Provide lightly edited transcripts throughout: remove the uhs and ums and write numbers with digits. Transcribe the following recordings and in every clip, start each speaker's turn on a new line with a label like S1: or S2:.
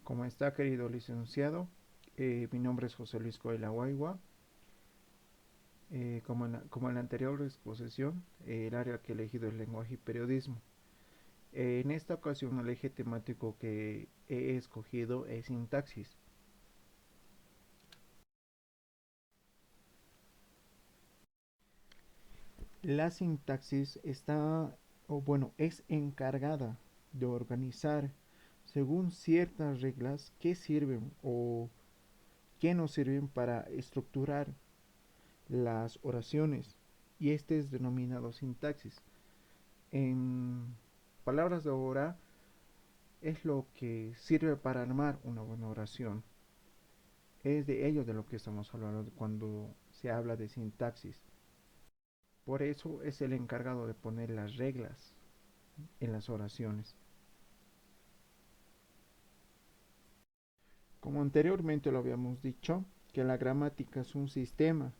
S1: ¿Cómo está, querido licenciado? Mi nombre es José Luis Coelho Guaigua. Como en la anterior exposición, el área que he elegido es lenguaje y periodismo. En esta ocasión, el eje temático que he escogido es sintaxis. La sintaxis es encargada de organizar según ciertas reglas que sirven o que nos sirven para estructurar las oraciones, y este es denominado sintaxis. En palabras de ahora, es lo que sirve para armar una buena oración. Es de ello de lo que estamos hablando cuando se habla de sintaxis. Por eso es el encargado de poner las reglas en las oraciones. Como anteriormente lo habíamos dicho, que la gramática es un sistema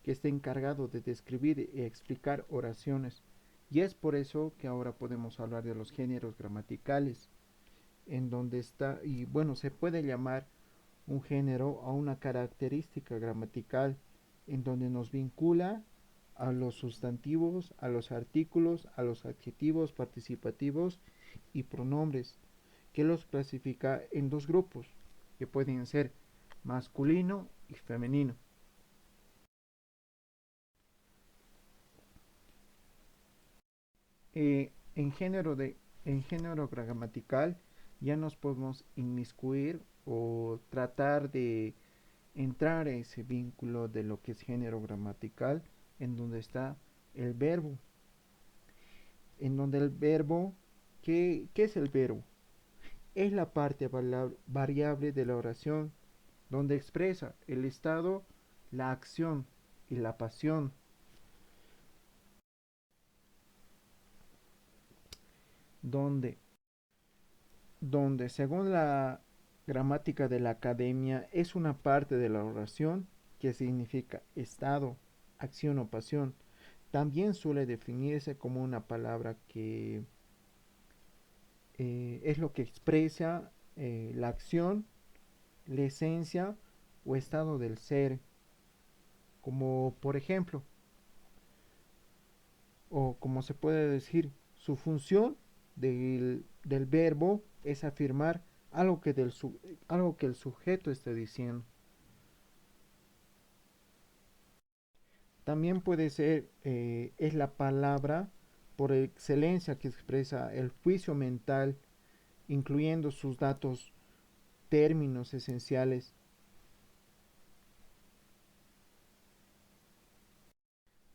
S1: que está encargado de describir y explicar oraciones. Y es por eso que ahora podemos hablar de los géneros gramaticales, en donde está, y bueno, se puede llamar un género a una característica gramatical en donde nos vincula a los sustantivos, a los artículos, a los adjetivos participativos y pronombres, que los clasifica en dos grupos, que pueden ser masculino y femenino. En en género gramatical ya nos podemos inmiscuir o tratar de entrar a ese vínculo de lo que es género gramatical, en donde está el verbo. En donde el verbo, ¿qué es el verbo? Es la parte variable de la oración, donde expresa el estado, la acción y la pasión, donde, donde según la gramática de la academia es una parte de la oración que significa estado, acción o pasión. También suele definirse como una palabra que es lo que expresa la acción, la esencia o estado del ser, como por ejemplo, o como se puede decir, su función del verbo es afirmar algo que el sujeto está diciendo. También puede ser, es la palabra por excelencia que expresa el juicio mental, incluyendo sus datos, términos esenciales.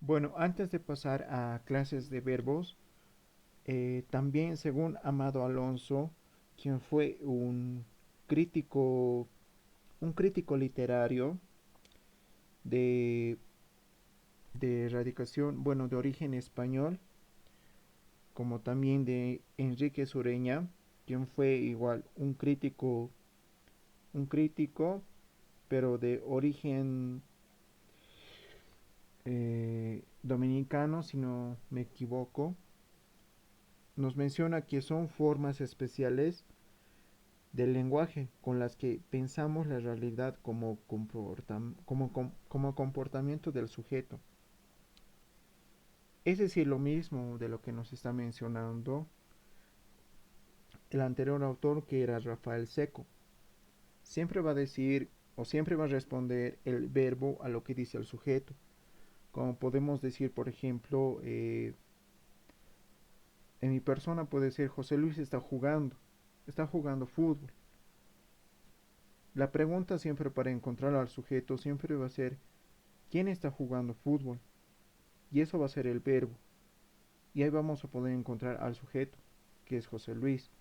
S1: Bueno, antes de pasar a clases de verbos, también según Amado Alonso, quien fue crítico, un crítico literario de, de radicación, bueno, de origen español, como también de Enrique Sureña, quien fue igual un crítico, pero de origen dominicano, si no me equivoco, nos menciona que son formas especiales del lenguaje con las que pensamos la realidad como comportamiento del sujeto. Es decir, lo mismo de lo que nos está mencionando el anterior autor, que era Rafael Seco. Siempre va a decir o siempre va a responder el verbo a lo que dice el sujeto. Como podemos decir, por ejemplo, en mi persona puede ser José Luis está jugando fútbol. La pregunta siempre para encontrar al sujeto siempre va a ser ¿quién está jugando fútbol? Y eso va a ser el verbo. Y ahí vamos a poder encontrar al sujeto, que es José Luis.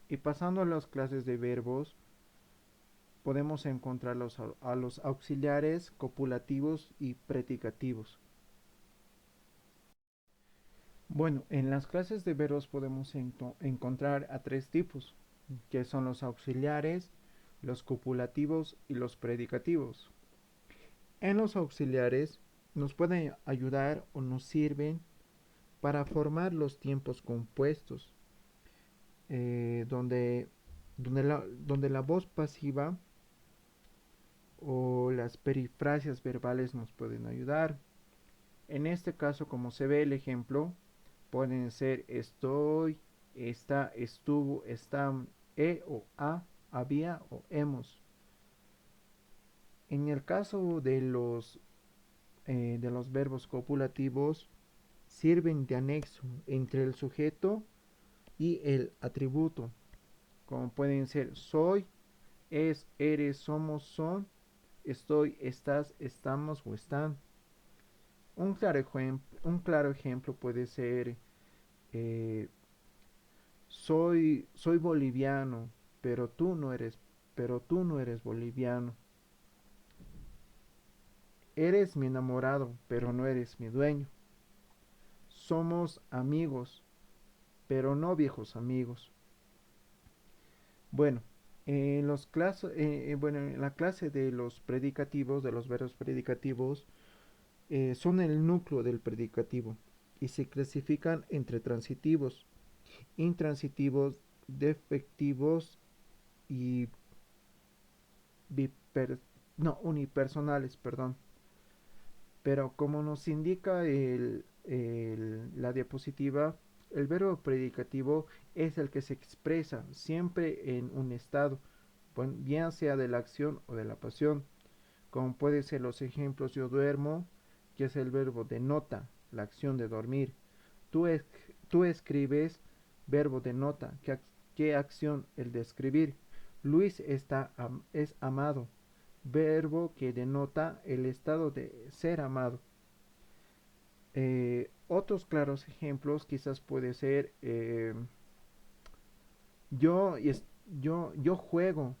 S1: Y pasando a las clases de verbos, podemos encontrar a los auxiliares, copulativos y predicativos. Bueno, en las clases de verbos podemos encontrar a tres tipos, que son los auxiliares, los copulativos y los predicativos. En los auxiliares nos pueden ayudar o nos sirven para formar los tiempos compuestos, donde donde la voz pasiva o las perifrasias verbales nos pueden ayudar. En este caso, como se ve el ejemplo, pueden ser estoy, está, estuvo, están, o ha, había o hemos. En el caso de los verbos copulativos, sirven de anexo entre el sujeto y el atributo, como pueden ser soy, es, eres, somos, son, estoy, estás, estamos o están. Un claro ejemplo puede ser eh, soy boliviano, pero tú no eres, pero tú no eres boliviano. Eres mi enamorado, pero no eres mi dueño. Somos amigos, pero no viejos amigos. Bueno, bueno, en la clase de los predicativos, de los verbos predicativos, son el núcleo del predicativo y se clasifican entre transitivos, intransitivos, defectivos y biper, no, unipersonales, perdón. Pero como nos indica la diapositiva, el verbo predicativo es el que se expresa siempre en un estado, bien sea de la acción o de la pasión, como pueden ser los ejemplos yo duermo, que es el verbo denota, la acción de dormir. Tú, es, tú escribes, verbo denota, ¿qué acción? El de escribir. Luis es amado, verbo que denota el estado de ser amado. Otros claros ejemplos quizás puede ser yo, yo juego,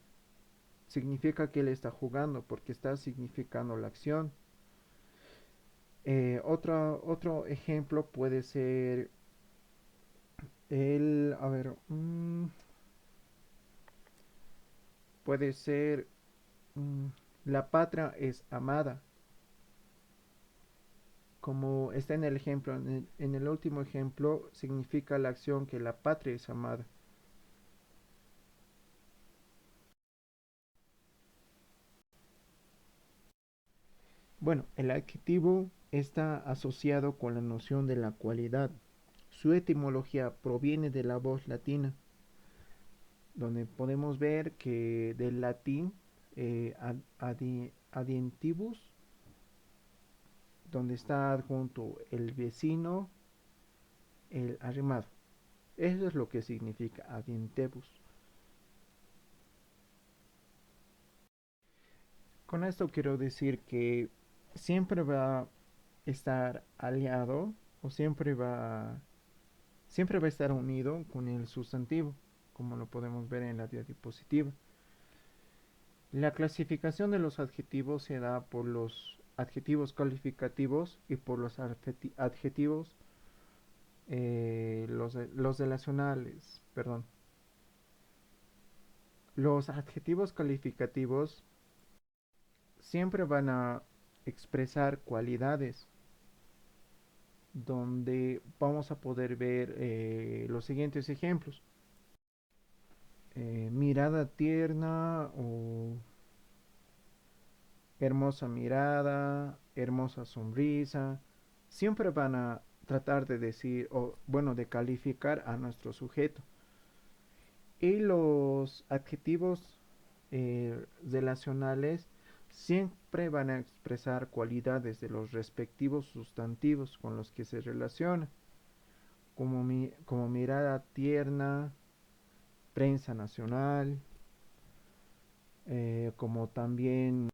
S1: significa que él está jugando porque está significando la acción. Otro ejemplo puede ser a ver, puede ser mm, la patria es amada, como está en el ejemplo, en el último ejemplo significa la acción que la patria es amada. Bueno, el adjetivo está asociado con la noción de la cualidad. Su etimología proviene de la voz latina, donde podemos ver que del latín adientibus, donde está adjunto el vecino, el arrimado. Eso es lo que significa adientibus. Con esto quiero decir que siempre va a estar aliado o siempre va a estar unido con el sustantivo, como lo podemos ver en la diapositiva. La clasificación de los adjetivos se da por los adjetivos calificativos y por los adjetivos los relacionales, perdón. Los adjetivos calificativos siempre van a expresar cualidades, donde vamos a poder ver los siguientes ejemplos. Mirada tierna o hermosa mirada, hermosa sonrisa, siempre van a tratar de decir, o bueno, de calificar a nuestro sujeto. Y los adjetivos relacionales siempre van a expresar cualidades de los respectivos sustantivos con los que se relaciona, como mirada tierna, prensa nacional, como también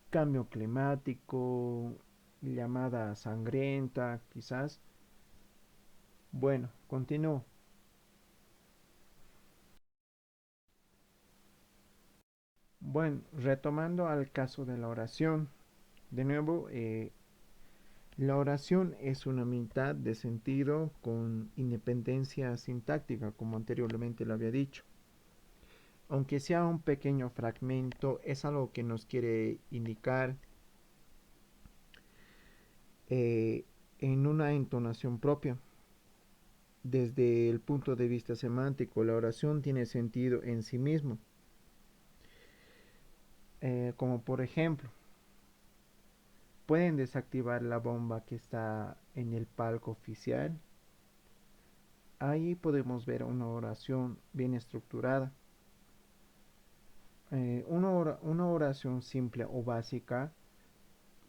S1: cambio climático, llamada sangrienta, quizás. Bueno, continúo. Bueno, retomando al caso de la oración, de nuevo, la oración es una mitad de sentido con independencia sintáctica, como anteriormente lo había dicho. Aunque sea un pequeño fragmento, es algo que nos quiere indicar eh, en una entonación propia. Desde el punto de vista semántico, la oración tiene sentido en sí mismo. Como por ejemplo, pueden desactivar la bomba que está en el palco oficial. Ahí podemos ver una oración bien estructurada. Una oración simple o básica,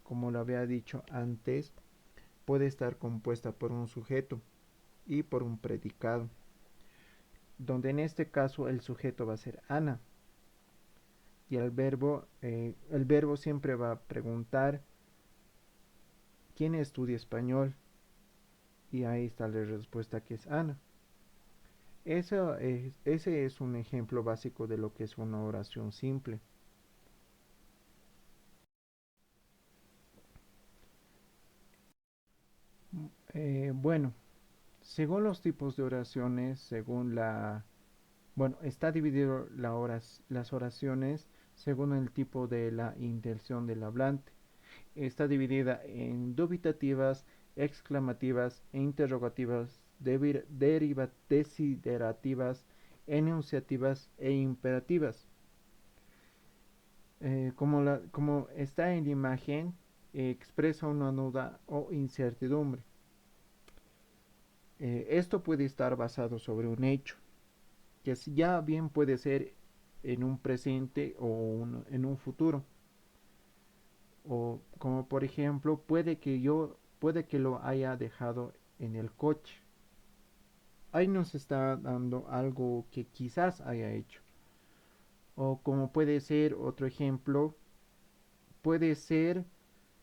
S1: como lo había dicho antes, puede estar compuesta por un sujeto y por un predicado, donde en este caso el sujeto va a ser Ana y el verbo siempre va a preguntar quién estudia español y ahí está la respuesta que es Ana. Ese es un ejemplo básico de lo que es una oración simple. Bueno, según los tipos de oraciones, bueno, está dividido las oraciones según el tipo de la intención del hablante. Está dividida en dubitativas, exclamativas e interrogativas, desiderativas, enunciativas e imperativas. Como está en la imagen, expresa una duda o incertidumbre. Esto puede estar basado sobre un hecho, que ya bien puede ser en un presente o en un futuro. O como por ejemplo, puede que lo haya dejado en el coche. Ahí nos está dando algo que quizás haya hecho. O como puede ser otro ejemplo, puede ser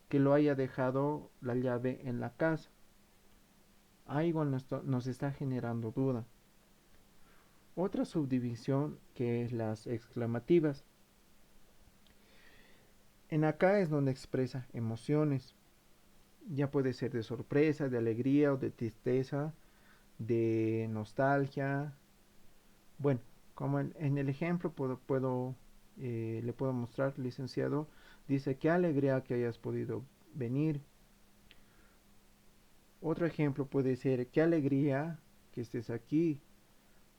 S1: que lo haya dejado la llave en la casa. Ahí igual nos está generando duda. Otra subdivisión que es las exclamativas. En acá es donde expresa emociones. Ya puede ser de sorpresa, de alegría o de tristeza, de nostalgia. Bueno, como en el ejemplo le puedo mostrar, licenciado, dice, qué alegría que hayas podido venir. Otro ejemplo puede ser, qué alegría que estés aquí,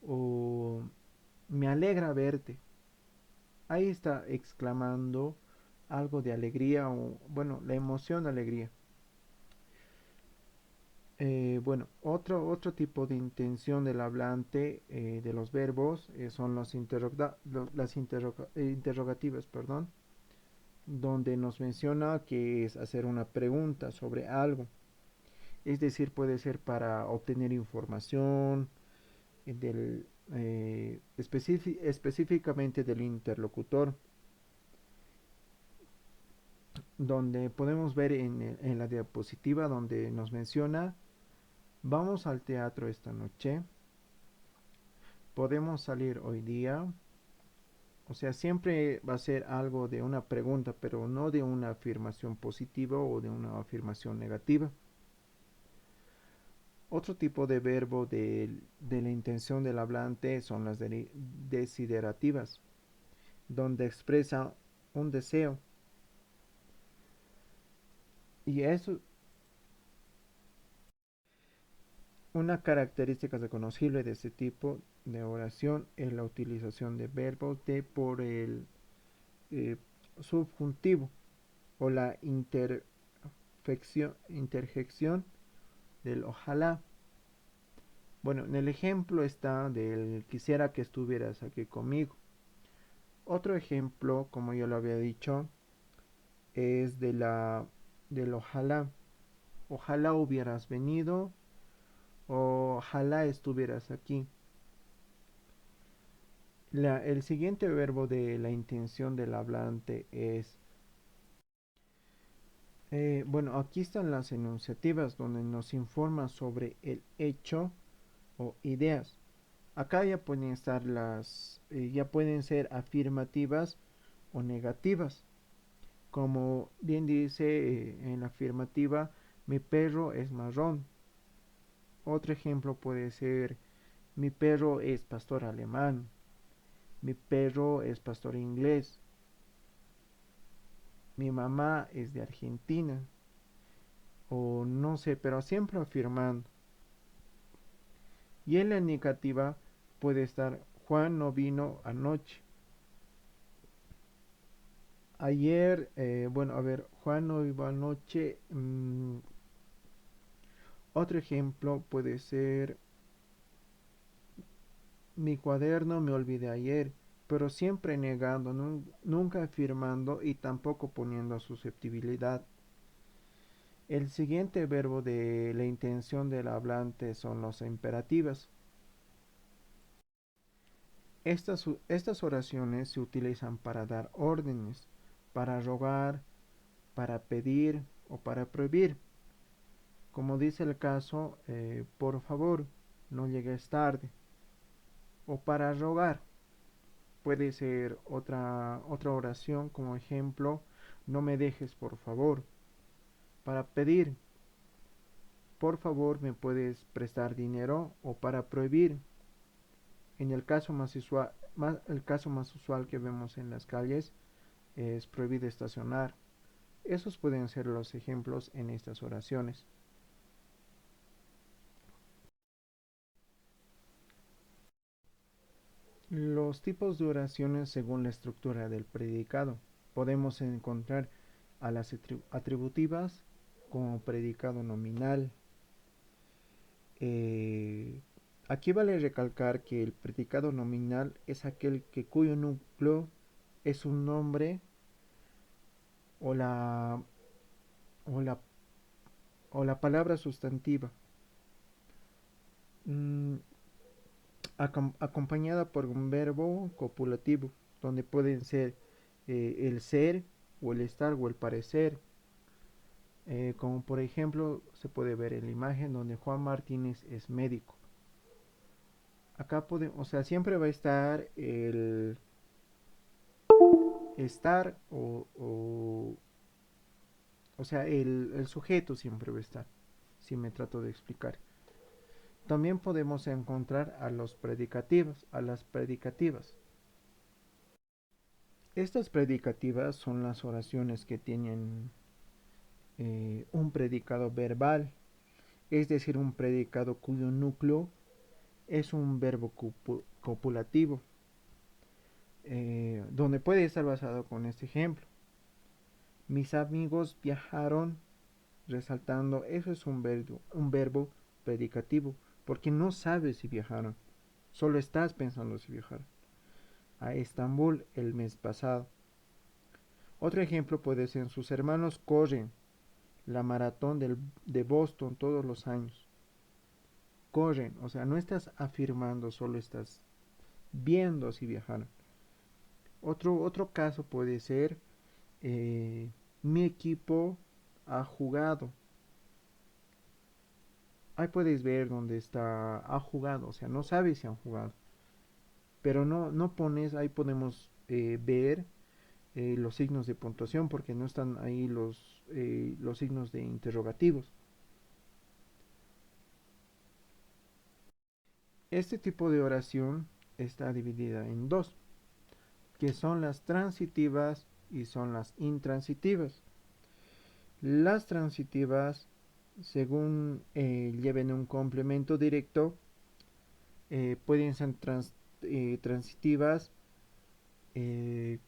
S1: o me alegra verte. Ahí está exclamando algo de alegría o, bueno, la emoción de alegría. Bueno, otro tipo de intención del hablante de los verbos son las interrogativas, perdón, donde nos menciona que es hacer una pregunta sobre algo. Es decir, puede ser para obtener información específicamente del interlocutor, donde podemos ver en la diapositiva donde nos menciona, vamos al teatro esta noche, podemos salir hoy día. O sea, siempre va a ser algo de una pregunta, pero no de una afirmación positiva o de una afirmación negativa. Otro tipo de verbo de la intención del hablante son las desiderativas, donde expresa un deseo. Y eso, una característica reconocible de este tipo de oración es la utilización de verbos de por el eh, subjuntivo o la interjección del ojalá. Bueno, en el ejemplo está del quisiera que estuvieras aquí conmigo. Otro ejemplo, como yo lo había dicho, es del ojalá. Ojalá hubieras venido, ojalá estuvieras aquí. El siguiente verbo de la intención del hablante es, bueno, aquí están las enunciativas donde nos informa sobre el hecho o ideas. Acá ya pueden estar ya pueden ser afirmativas o negativas. Como bien dice en la afirmativa, mi perro es marrón. Otro ejemplo puede ser, mi perro es pastor alemán. Mi perro es pastor inglés. Mi mamá es de Argentina. O no sé, pero siempre afirmando. Y en la negativa puede estar Juan no vino anoche. Ayer, bueno, a ver, Juan no vino anoche. Otro ejemplo puede ser mi cuaderno me olvidé ayer, pero siempre negando, nunca afirmando y tampoco poniendo susceptibilidad. El siguiente verbo de la intención del hablante son los imperativos. Estas oraciones se utilizan para dar órdenes, para rogar, para pedir o para prohibir. Como dice el caso, por favor, no llegues tarde. O para rogar. Puede ser otra oración como ejemplo, no me dejes por favor. Para pedir, por favor, me puedes prestar dinero o para prohibir. En el caso más usual que vemos en las calles es prohibido estacionar. Esos pueden ser los ejemplos en estas oraciones. Los tipos de oraciones según la estructura del predicado. Podemos encontrar a las atributivas como predicado nominal. Eh, Aquí vale recalcar que el predicado nominal es aquel cuyo núcleo es un nombre o la, o la, o la palabra sustantiva, mm, acompañada por un verbo copulativo, donde pueden ser el ser o el estar o el parecer. Como por ejemplo se puede ver en la imagen donde Juan Martínez es médico. Acá podemos, o sea, siempre va a estar el estar o sea, el sujeto siempre va a estar, si me trato de explicar. También podemos encontrar a los predicativos, a las predicativas. Estas predicativas son las oraciones que tienen un predicado verbal, es decir, un predicado cuyo núcleo es un verbo copulativo, donde puede estar basado con este ejemplo. Mis amigos viajaron, resaltando, eso es un verbo predicativo, porque no sabes si viajaron, solo estás pensando si viajaron. A Estambul el mes pasado. Otro ejemplo puede ser sus hermanos corren la maratón de Boston todos los años. Corren, o sea, no estás afirmando, solo estás viendo si viajaron. Otro caso puede ser mi equipo ha jugado. Ahí puedes ver dónde está ha jugado, o sea, no sabes si han jugado. Pero no pones, ahí podemos ver los signos de puntuación porque no están ahí los signos de interrogativos. Este tipo de oración está dividida en dos, que son las transitivas y son las intransitivas. Las transitivas, según lleven un complemento directo, pueden ser transitivas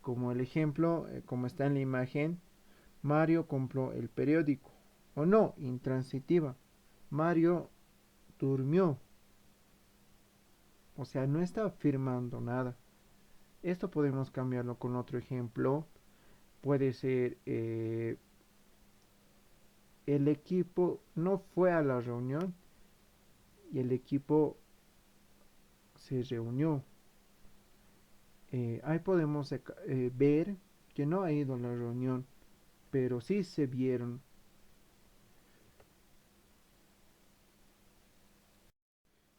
S1: como el ejemplo, como está en la imagen, Mario compró el periódico. O no, intransitiva, Mario durmió. O sea, no está afirmando nada. Esto podemos cambiarlo con otro ejemplo. Puede ser, el equipo no fue a la reunión y el equipo se reunió. Ahí podemos ver que no ha ido a la reunión, pero sí se vieron.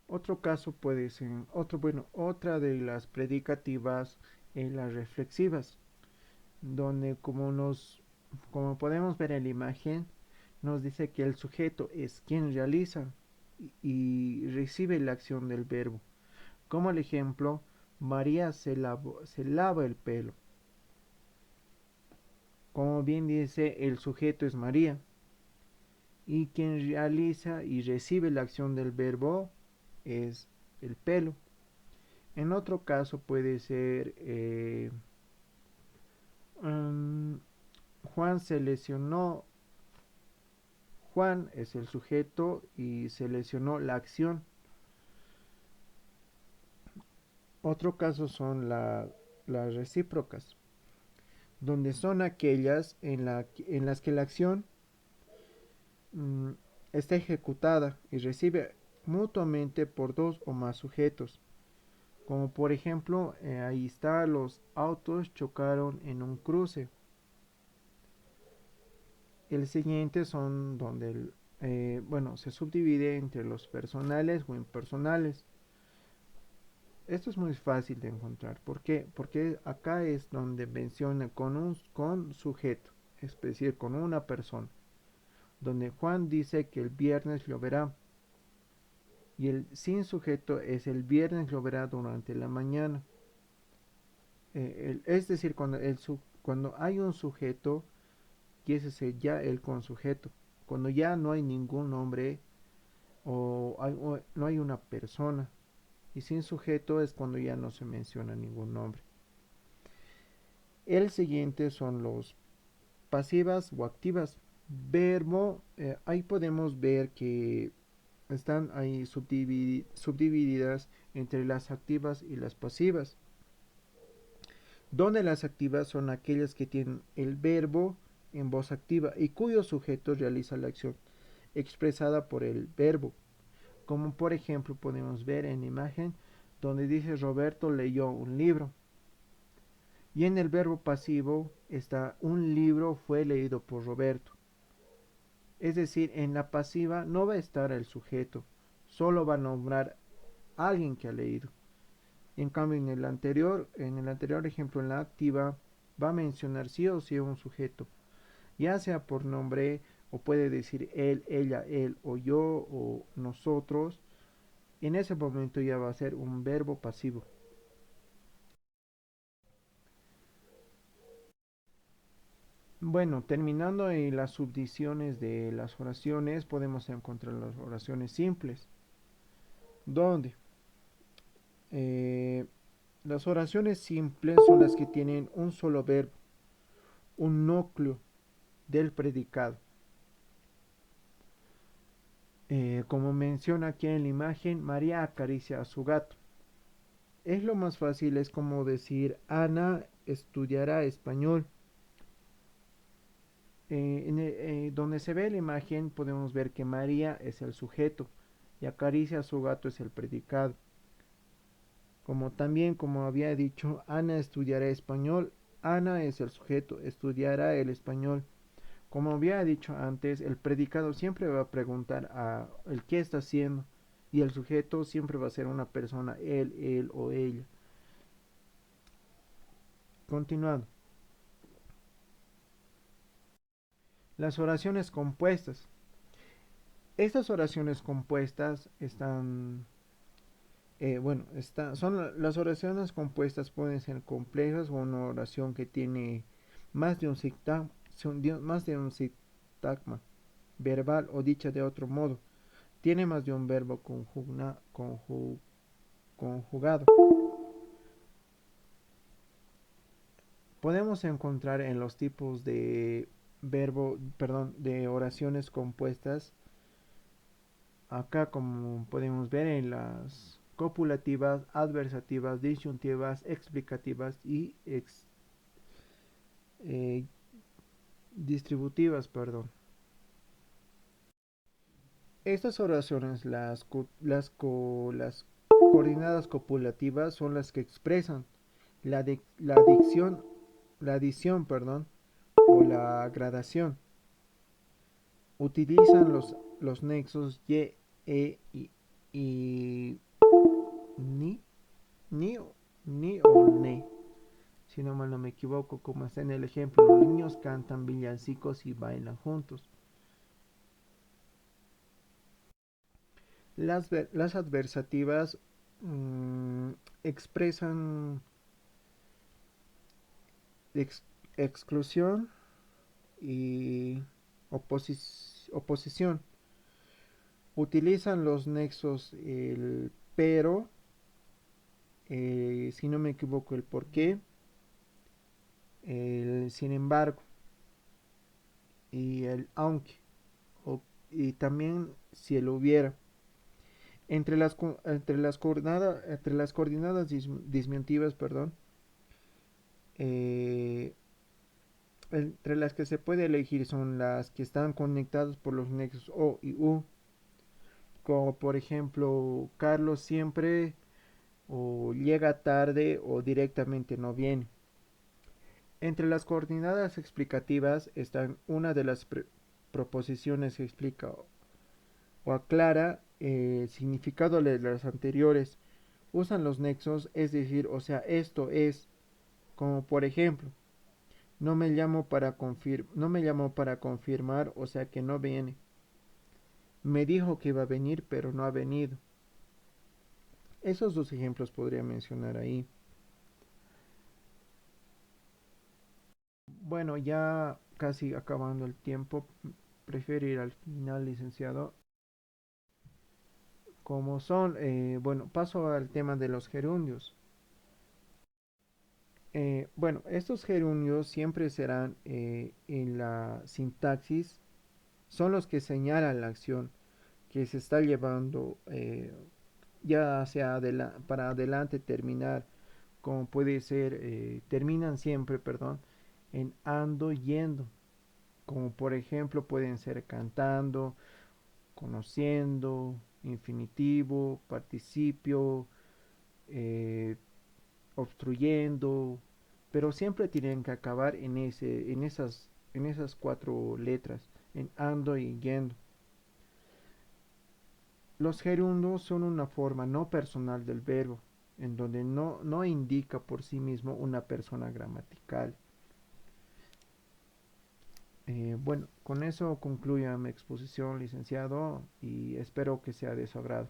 S1: Otro caso puede ser, otra de las predicativas es las reflexivas, donde como podemos ver en la imagen, nos dice que el sujeto es quien realiza y recibe la acción del verbo. Como el ejemplo, María se lava el pelo. Como bien dice, el sujeto es María y quien realiza y recibe la acción del verbo es el pelo. En otro caso puede ser um, Juan se lesionó. Juan es el sujeto y se lesionó la acción. Otro caso son las recíprocas, donde son aquellas en las que la acción mm, está ejecutada y recibe mutuamente por dos o más sujetos. Como por ejemplo, ahí está, los autos chocaron en un cruce. El siguiente son donde bueno, se subdivide entre los personales o impersonales. Esto es muy fácil de encontrar. ¿Por qué? Porque acá es donde menciona con sujeto, es decir, con una persona. Donde Juan dice que el viernes lo verá. Y el sin sujeto es el viernes lo verá durante la mañana. Es decir, cuando hay un sujeto, quiere decir ya el consujeto. Cuando ya no hay ningún nombre o no hay una persona. Y sin sujeto es cuando ya no se menciona ningún nombre. El siguiente son los pasivas o activas. Verbo, ahí podemos ver que están ahí subdivididas entre las activas y las pasivas. Donde las activas son aquellas que tienen el verbo en voz activa y cuyo sujeto realiza la acción expresada por el verbo. Como por ejemplo podemos ver en la imagen donde dice Roberto leyó un libro. Y en el verbo pasivo está un libro fue leído por Roberto. Es decir, en la pasiva no va a estar el sujeto, solo va a nombrar a alguien que ha leído. En cambio, en el anterior ejemplo, en la activa, va a mencionar sí o sí un sujeto, ya sea por nombre o puede decir él, ella, él o yo o nosotros. En ese momento ya va a ser un verbo pasivo. Bueno, terminando en las subdivisiones de las oraciones, podemos encontrar las oraciones simples, donde eh, las oraciones simples son las que tienen un solo verbo, un núcleo del predicado. Como menciona aquí en la imagen, María acaricia a su gato. Es lo más fácil, es como decir, Ana estudiará español. Donde se ve la imagen podemos ver que María es el sujeto y acaricia a su gato es el predicado. Como también, como había dicho, Ana estudiará español. Ana es el sujeto, estudiará el español. Como había dicho antes, el predicado siempre va a preguntar a el qué está haciendo y el sujeto siempre va a ser una persona, él o ella. Continuando. Las oraciones compuestas. Estas oraciones compuestas están bueno, las oraciones compuestas pueden ser complejas o una oración que tiene más de un sintagma verbal o dicha de otro modo. Tiene más de un verbo conjugado. Podemos encontrar en los tipos de de oraciones compuestas, acá como podemos ver en las copulativas, adversativas, disyuntivas, explicativas y eh, distributivas, perdón. Estas oraciones, las coordinadas copulativas son las que expresan la dicción, la adición, perdón, o la gradación. Utilizan los nexos y, y ni, ni, ni o ne. Si no mal no me equivoco, como está en el ejemplo, los niños cantan villancicos y bailan juntos. Las adversativas mmm, expresan ex- exclusión y oposición. Utilizan los nexos pero si no me equivoco el por qué, el sin embargo y el aunque, o- y también si el hubiera. Entre las coordinadas dismintivas, perdón, eh, entre las que se puede elegir son las que están conectadas por los nexos O y U, como por ejemplo Carlos siempre o llega tarde o directamente no viene. Entre las coordinadas explicativas están una de las proposiciones que explica o aclara el significado de las anteriores. Usan los nexos, es decir, o sea, esto es, como por ejemplo, no me llamó para confirmar, o sea que no viene. Me dijo que iba a venir, pero no ha venido. Esos dos ejemplos podría mencionar ahí. Bueno, ya casi acabando el tiempo, prefiero ir al final, licenciado. Como son, bueno, paso al tema de los gerundios. Bueno, estos gerundios siempre serán en la sintaxis, son los que señalan la acción que se está llevando, ya sea para adelante terminar, como puede ser, terminan siempre, perdón, en ando, yendo, como por ejemplo pueden ser cantando, conociendo, infinitivo, participio, eh, obstruyendo, pero siempre tienen que acabar en esas cuatro letras, en ando y yendo. Los gerundos son una forma no personal del verbo, en donde no indica por sí mismo una persona gramatical. Bueno, con eso concluyo mi exposición, licenciado, y espero que sea de su agrado.